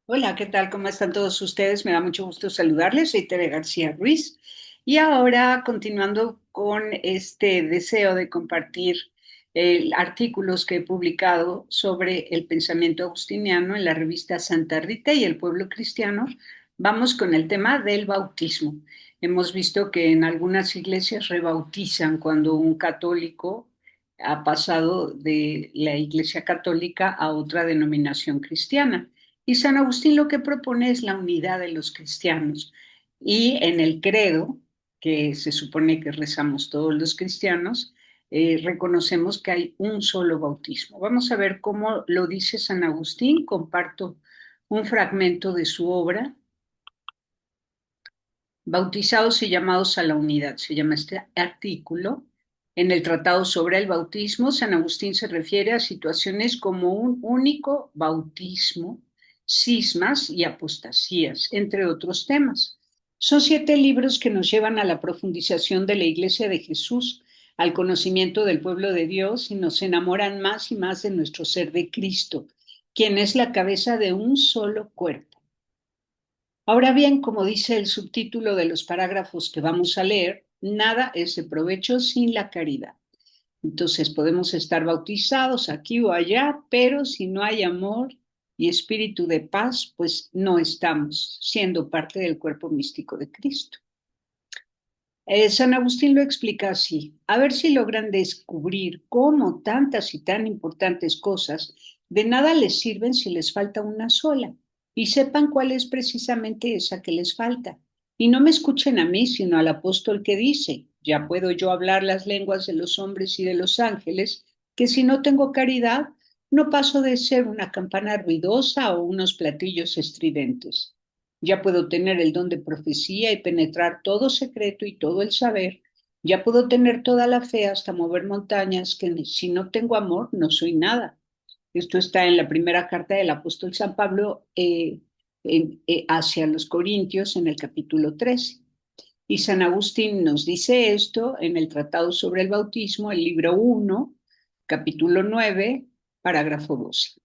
Hola, ¿qué tal? ¿Cómo están todos ustedes? Me da mucho gusto saludarles. Soy Tere García Ruiz. Y ahora, continuando con este deseo de compartir artículos que he publicado sobre el pensamiento agustiniano en la revista Santa Rita y el Pueblo Cristiano, vamos con el tema del bautismo. Hemos visto que en algunas iglesias rebautizan cuando un católico ha pasado de la iglesia católica a otra denominación cristiana. Y San Agustín lo que propone es la unidad de los cristianos. Y en el credo, que se supone que rezamos todos los cristianos, reconocemos que hay un solo bautismo. Vamos a ver cómo lo dice San Agustín. Comparto un fragmento de su obra, Bautizados y llamados a la unidad, se llama este artículo. En el Tratado sobre el Bautismo, San Agustín se refiere a situaciones como un único bautismo, cismas y apostasías, entre otros temas. Son 7 libros que nos llevan a la profundización de la Iglesia de Jesús, al conocimiento del pueblo de Dios y nos enamoran más y más de nuestro ser de Cristo, quien es la cabeza de un solo cuerpo. Ahora bien, como dice el subtítulo de los parágrafos que vamos a leer, nada es de provecho sin la caridad. Entonces podemos estar bautizados aquí o allá, pero si no hay amor y espíritu de paz, pues no estamos siendo parte del cuerpo místico de Cristo. San Agustín lo explica así: a ver si logran descubrir cómo tantas y tan importantes cosas de nada les sirven si les falta una sola, y sepan cuál es precisamente esa que les falta. Y no me escuchen a mí, sino al apóstol que dice: ya puedo yo hablar las lenguas de los hombres y de los ángeles, que si no tengo caridad, no paso de ser una campana ruidosa o unos platillos estridentes. Ya puedo tener el don de profecía y penetrar todo secreto y todo el saber. Ya puedo tener toda la fe hasta mover montañas, que si no tengo amor no soy nada. Esto está en la primera carta del apóstol San Pablo hacia los Corintios en el capítulo 13. Y San Agustín nos dice esto en el Tratado sobre el Bautismo, el libro 1, capítulo 9, parágrafo 12.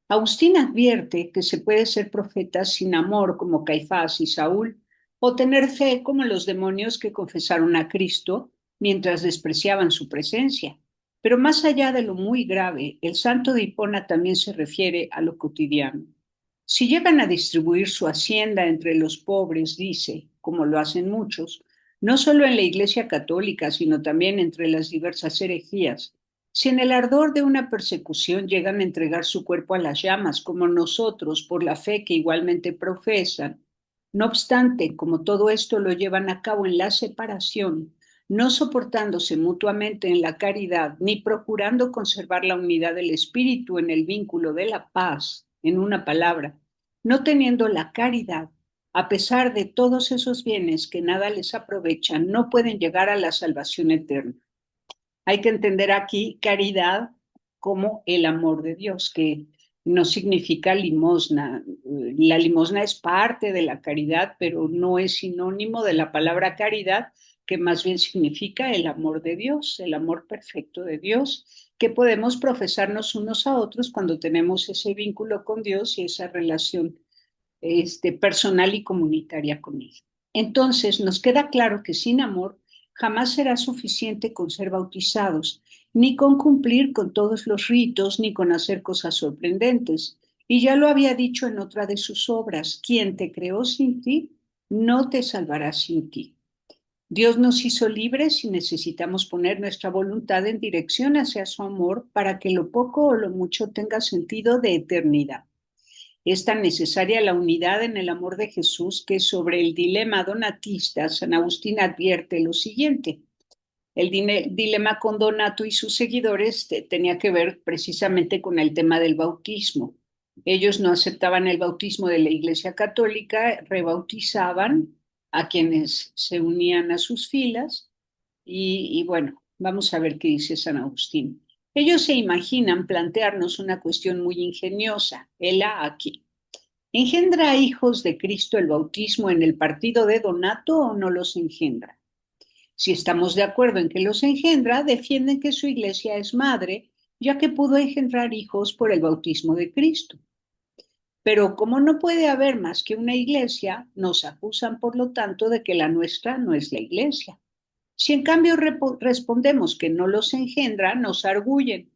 Agustín advierte que se puede ser profeta sin amor como Caifás y Saúl, o tener fe como los demonios que confesaron a Cristo mientras despreciaban su presencia. Pero más allá de lo muy grave, el santo de Hipona también se refiere a lo cotidiano. Si llegan a distribuir su hacienda entre los pobres, dice, como lo hacen muchos, no solo en la Iglesia Católica, sino también entre las diversas herejías, si en el ardor de una persecución llegan a entregar su cuerpo a las llamas, como nosotros, por la fe que igualmente profesan, no obstante, como todo esto lo llevan a cabo en la separación, no soportándose mutuamente en la caridad, ni procurando conservar la unidad del espíritu en el vínculo de la paz, en una palabra, no teniendo la caridad, a pesar de todos esos bienes que nada les aprovechan, no pueden llegar a la salvación eterna. Hay que entender aquí caridad como el amor de Dios, que no significa limosna. La limosna es parte de la caridad, pero no es sinónimo de la palabra caridad, que más bien significa el amor de Dios, el amor perfecto de Dios, que podemos profesarnos unos a otros cuando tenemos ese vínculo con Dios y esa relación personal y comunitaria con Él. Entonces, nos queda claro que sin amor jamás será suficiente con ser bautizados, ni con cumplir con todos los ritos, ni con hacer cosas sorprendentes. Y ya lo había dicho en otra de sus obras: quien te creó sin ti, no te salvará sin ti. Dios nos hizo libres y necesitamos poner nuestra voluntad en dirección hacia su amor para que lo poco o lo mucho tenga sentido de eternidad. Es tan necesaria la unidad en el amor de Jesús que sobre el dilema donatista, San Agustín advierte lo siguiente. El dilema con Donato y sus seguidores tenía que ver precisamente con el tema del bautismo. Ellos no aceptaban el bautismo de la Iglesia Católica, rebautizaban a quienes se unían a sus filas y bueno, vamos a ver qué dice San Agustín. Ellos se imaginan plantearnos una cuestión muy ingeniosa, hela aquí. ¿Engendra hijos de Cristo el bautismo en el partido de Donato o no los engendra? Si estamos de acuerdo en que los engendra, defienden que su iglesia es madre, ya que pudo engendrar hijos por el bautismo de Cristo. Pero como no puede haber más que una iglesia, nos acusan, por lo tanto, de que la nuestra no es la iglesia. Si en cambio respondemos que no los engendra, nos arguyen.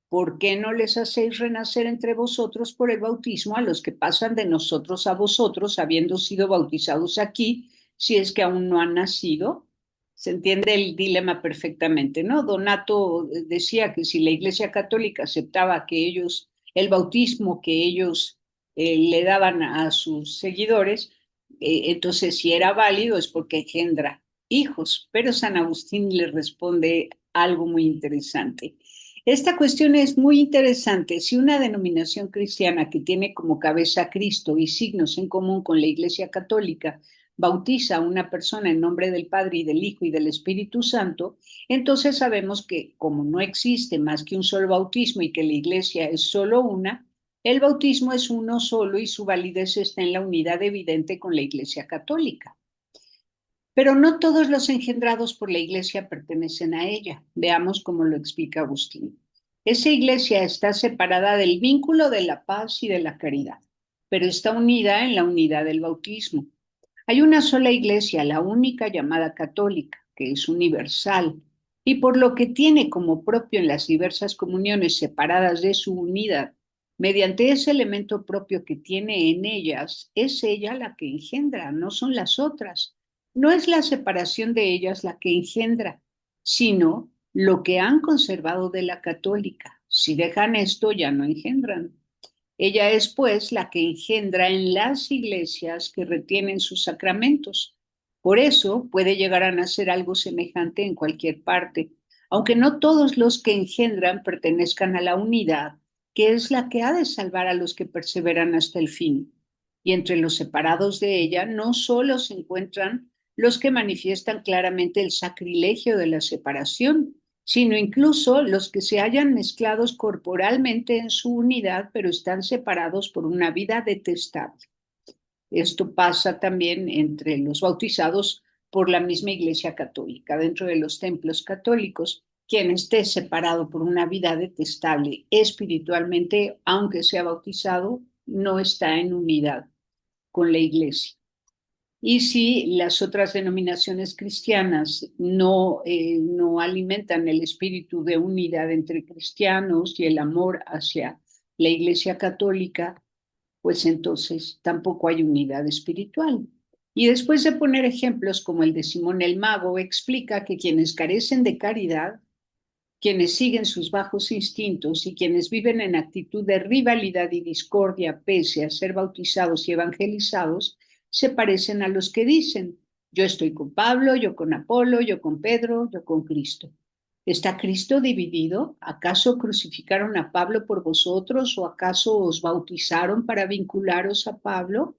¿Por qué no les hacéis renacer entre vosotros por el bautismo a los que pasan de nosotros a vosotros, habiendo sido bautizados aquí, si es que aún no han nacido? Se entiende el dilema perfectamente, ¿no? Donato decía que si la Iglesia Católica aceptaba que ellos, el bautismo que ellos le daban a sus seguidores, entonces si era válido es porque engendra hijos. Pero San Agustín le responde algo muy interesante. Esta cuestión es muy interesante. Si una denominación cristiana que tiene como cabeza a Cristo y signos en común con la Iglesia Católica bautiza a una persona en nombre del Padre y del Hijo y del Espíritu Santo, entonces sabemos que como no existe más que un solo bautismo y que la Iglesia es solo una, el bautismo es uno solo y su validez está en la unidad evidente con la Iglesia Católica. Pero no todos los engendrados por la iglesia pertenecen a ella. Veamos cómo lo explica Agustín. Esa iglesia está separada del vínculo de la paz y de la caridad, pero está unida en la unidad del bautismo. Hay una sola iglesia, la única llamada católica, que es universal, y por lo que tiene como propio en las diversas comuniones separadas de su unidad, mediante ese elemento propio que tiene en ellas, es ella la que engendra, no son las otras. No es la separación de ellas la que engendra, sino lo que han conservado de la católica. Si dejan esto, ya no engendran. Ella es, pues, la que engendra en las iglesias que retienen sus sacramentos. Por eso puede llegar a nacer algo semejante en cualquier parte, aunque no todos los que engendran pertenezcan a la unidad, que es la que ha de salvar a los que perseveran hasta el fin. Y entre los separados de ella no solo se encuentran los que manifiestan claramente el sacrilegio de la separación, sino incluso los que se hallan mezclados corporalmente en su unidad, pero están separados por una vida detestable. Esto pasa también entre los bautizados por la misma Iglesia Católica. Dentro de los templos católicos, quien esté separado por una vida detestable espiritualmente, aunque sea bautizado, no está en unidad con la Iglesia. Y si las otras denominaciones cristianas no alimentan el espíritu de unidad entre cristianos y el amor hacia la Iglesia Católica, pues entonces tampoco hay unidad espiritual. Y después de poner ejemplos como el de Simón el Mago, explica que quienes carecen de caridad, quienes siguen sus bajos instintos y quienes viven en actitud de rivalidad y discordia pese a ser bautizados y evangelizados, se parecen a los que dicen, yo estoy con Pablo, yo con Apolo, yo con Pedro, yo con Cristo. ¿Está Cristo dividido? ¿Acaso crucificaron a Pablo por vosotros o acaso os bautizaron para vincularos a Pablo?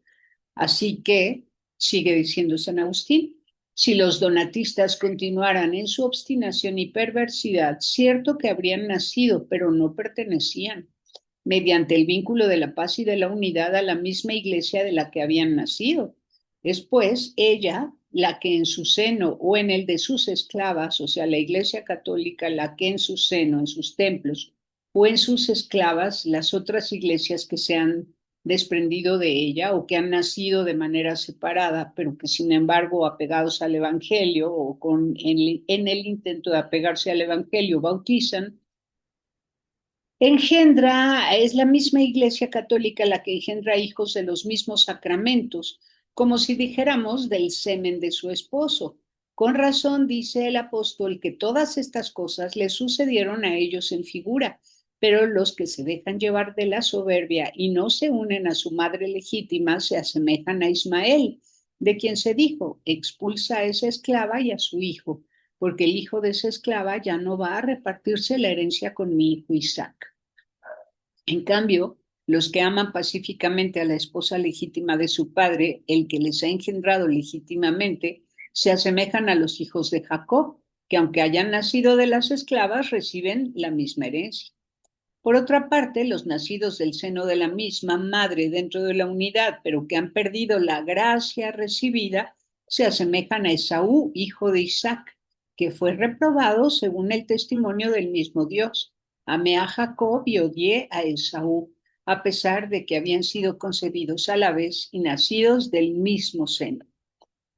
Así que, sigue diciendo San Agustín, si los donatistas continuaran en su obstinación y perversidad, cierto que habrían nacido, pero no pertenecían, mediante el vínculo de la paz y de la unidad a la misma iglesia de la que habían nacido. Es pues ella la que en su seno o en el de sus esclavas, o sea, la iglesia católica, la que en su seno, en sus templos o en sus esclavas, las otras iglesias que se han desprendido de ella o que han nacido de manera separada, pero que sin embargo apegados al Evangelio o en el intento de apegarse al Evangelio bautizan, engendra, es la misma Iglesia Católica la que engendra hijos de los mismos sacramentos, como si dijéramos del semen de su esposo. Con razón dice el apóstol que todas estas cosas le sucedieron a ellos en figura, pero los que se dejan llevar de la soberbia y no se unen a su madre legítima se asemejan a Ismael, de quien se dijo, expulsa a esa esclava y a su hijo, porque el hijo de esa esclava ya no va a repartirse la herencia con mi hijo Isaac. En cambio, los que aman pacíficamente a la esposa legítima de su padre, el que les ha engendrado legítimamente, se asemejan a los hijos de Jacob, que aunque hayan nacido de las esclavas, reciben la misma herencia. Por otra parte, los nacidos del seno de la misma madre dentro de la unidad, pero que han perdido la gracia recibida, se asemejan a Esaú, hijo de Isaac, que fue reprobado según el testimonio del mismo Dios. Amé a Jacob y odié a Esaú. a pesar de que habían sido concebidos a la vez y nacidos del mismo seno.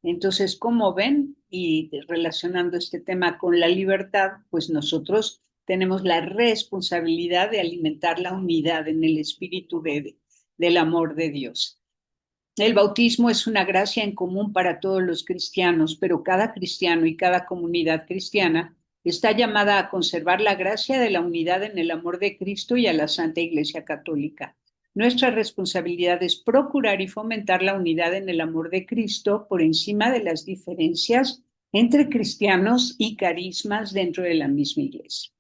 Entonces, como ven, y relacionando este tema con la libertad, pues nosotros tenemos la responsabilidad de alimentar la unidad en el espíritu del amor de Dios. El bautismo es una gracia en común para todos los cristianos, pero cada cristiano y cada comunidad cristiana está llamada a conservar la gracia de la unidad en el amor de Cristo y a la Santa Iglesia Católica. Nuestra responsabilidad es procurar y fomentar la unidad en el amor de Cristo por encima de las diferencias entre cristianos y carismas dentro de la misma iglesia.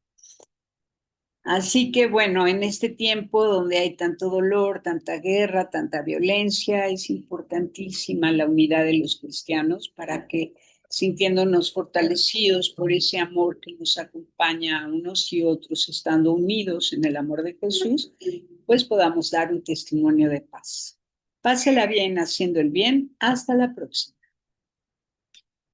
Así que bueno, en este tiempo donde hay tanto dolor, tanta guerra, tanta violencia, es importantísima la unidad de los cristianos para que, sintiéndonos fortalecidos por ese amor que nos acompaña a unos y otros, estando unidos en el amor de Jesús, pues podamos dar un testimonio de paz. Pásela bien haciendo el bien. Hasta la próxima.